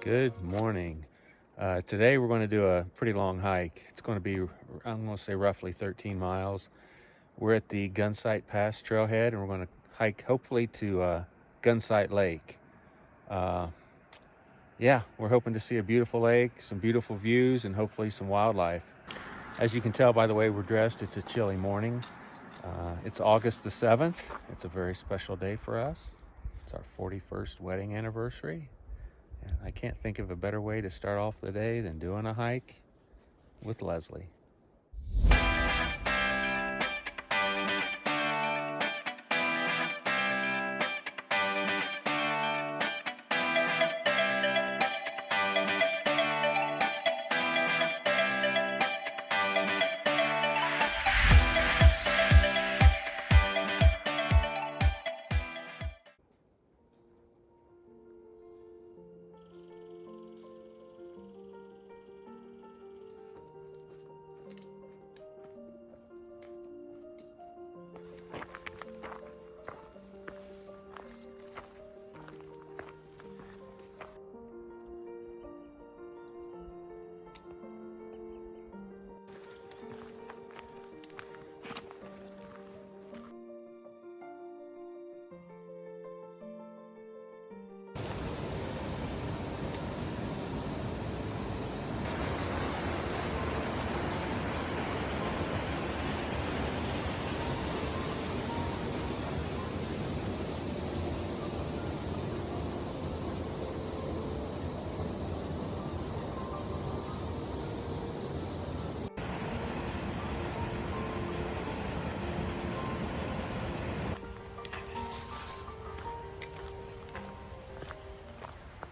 Good morning. Today we're going to do a pretty long hike. It's going to be, I'm going to say roughly 13 miles. We're at the Gunsight Pass trailhead and we're going to hike hopefully to Gunsight Lake. Uh, yeah, we're hoping to see a beautiful lake, some beautiful views, and hopefully some wildlife. As you can tell by the way we're dressed, it's a chilly morning. It's August the 7th. It's a very special day for us. It's our 41st wedding anniversary. And I can't think of a better way to start off the day than doing a hike with Leslie.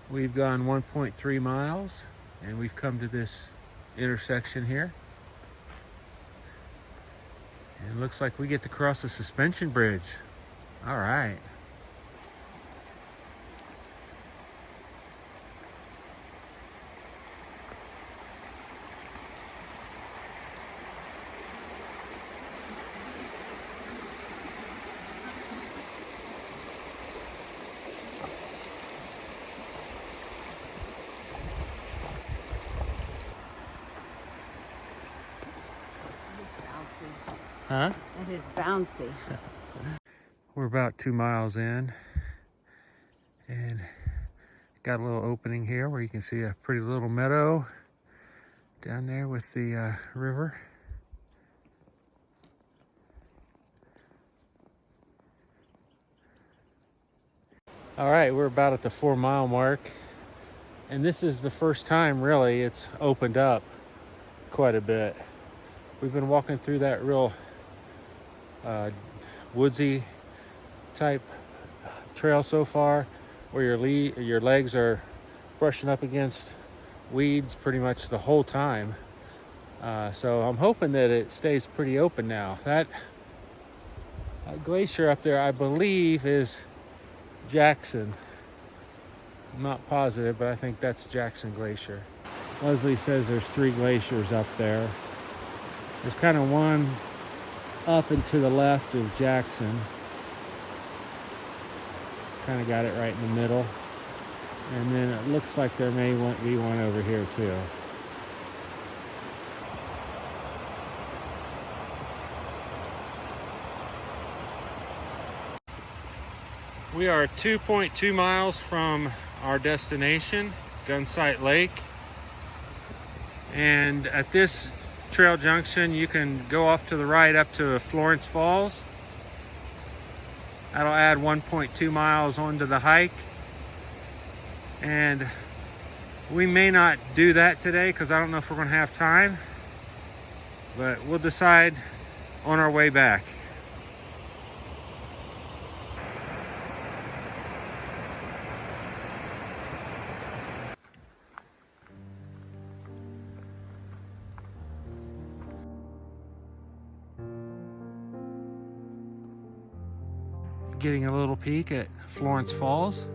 We've gone 1.3 miles and we've come to this intersection here. And it looks like we get to cross a suspension bridge. All right. Huh? It is bouncy. We're about 2 miles in and got a little opening here where you can see a pretty little meadow down there with the river. All right, we're about at the 4 mile mark, and this is the first time really it's opened up quite a bit. We've been walking through that real woodsy type trail so far, where your legs are brushing up against weeds pretty much the whole time. So I'm hoping that it stays pretty open now. That glacier up there, I believe, is Jackson. I'm not positive, but I think that's Jackson Glacier. Leslie says there's 3 glaciers up there. There's kind of one up and to the left of Jackson. Kind of got it right in the middle. And then it looks like there may be one over here too. We are 2.2 miles from our destination, Gunsight Lake. And at this trail junction, you can go off to the right up to Florence Falls. That'll add 1.2 miles onto the hike. And we may not do that today because I don't know if we're going to have time, but we'll decide on our way back. Getting a little peek at Florence Falls.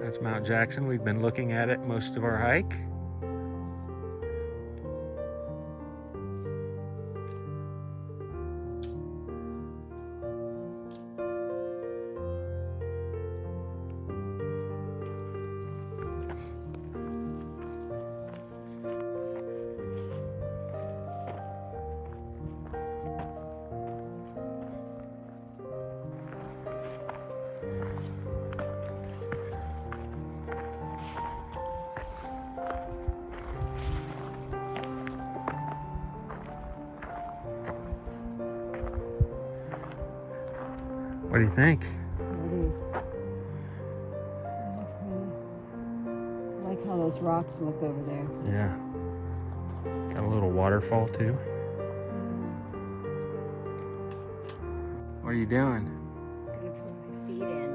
That's Mount Jackson. We've been looking at it most of our hike. What do you think? I like how those rocks look over there. Yeah. Got a little waterfall too. What are you doing? I'm gonna put my feet in.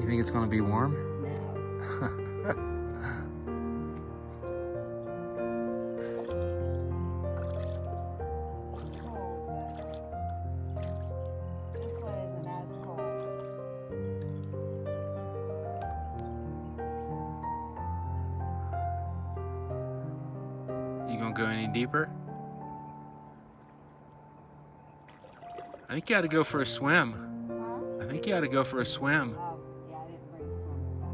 You think it's gonna be warm? No. You gonna go any deeper? I think you ought to go for a swim. Huh? I think you ought to go for a swim. Oh, yeah, I didn't bring swim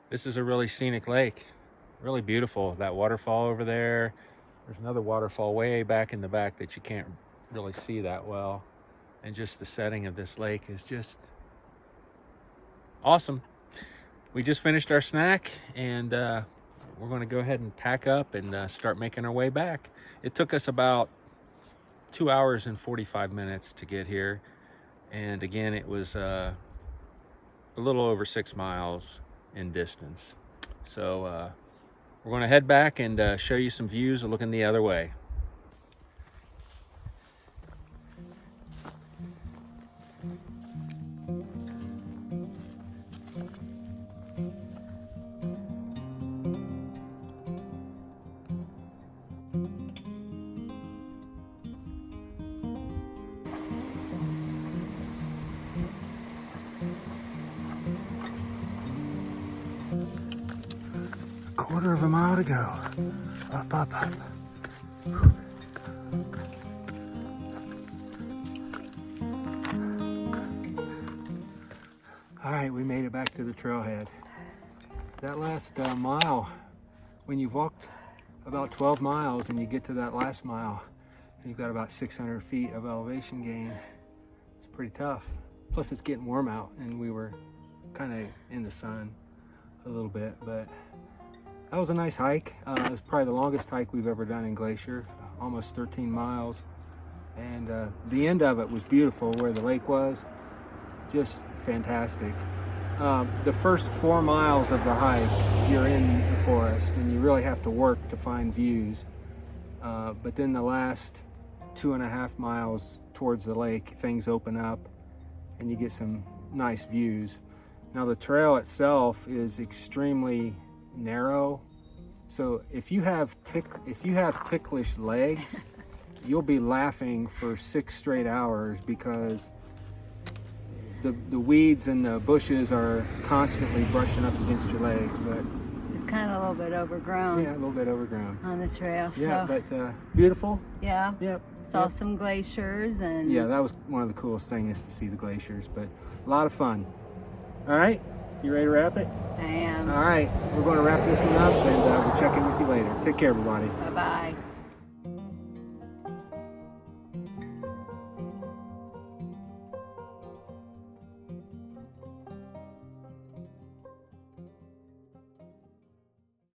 This is a really scenic lake. Really beautiful. That waterfall over there. There's another waterfall way back in the back that you can't really see that well. And just the setting of this lake is just awesome. We just finished our snack and we're going to go ahead and pack up and start making our way back. It took us about 2 hours and 45 minutes to get here. And again, it was a little over 6 miles in distance. So we're going to head back and show you some views looking the other way. Quarter of a mile to go. Up, up, up. All right, we made it back to the trailhead. That last mile, when you've walked about 12 miles and you get to that last mile, and you've got about 600 feet of elevation gain, it's pretty tough. Plus it's getting warm out and we were kind of in the sun a little bit, but that was a nice hike. It was probably the longest hike we've ever done in Glacier, almost 13 miles. And the end of it was beautiful, where the lake was, just fantastic. The first 4 miles of the hike, you're in the forest and you really have to work to find views. But then the last 2.5 miles towards the lake, things open up and you get some nice views. Now the trail itself is extremely narrow, so if you have ticklish legs, you'll be laughing for 6 straight hours because the weeds and the bushes are constantly brushing up against your legs. But it's kind of a little bit overgrown. Yeah, a little bit overgrown On the trail. Yeah, so, but beautiful. Yeah. Yep. Saw some glaciers and. Yeah, that was one of the coolest things, to see the glaciers, but a lot of fun. All right, you ready to wrap it? I am. All right, we're going to wrap this one up and we'll check in with you later. Take care, everybody. Bye-bye.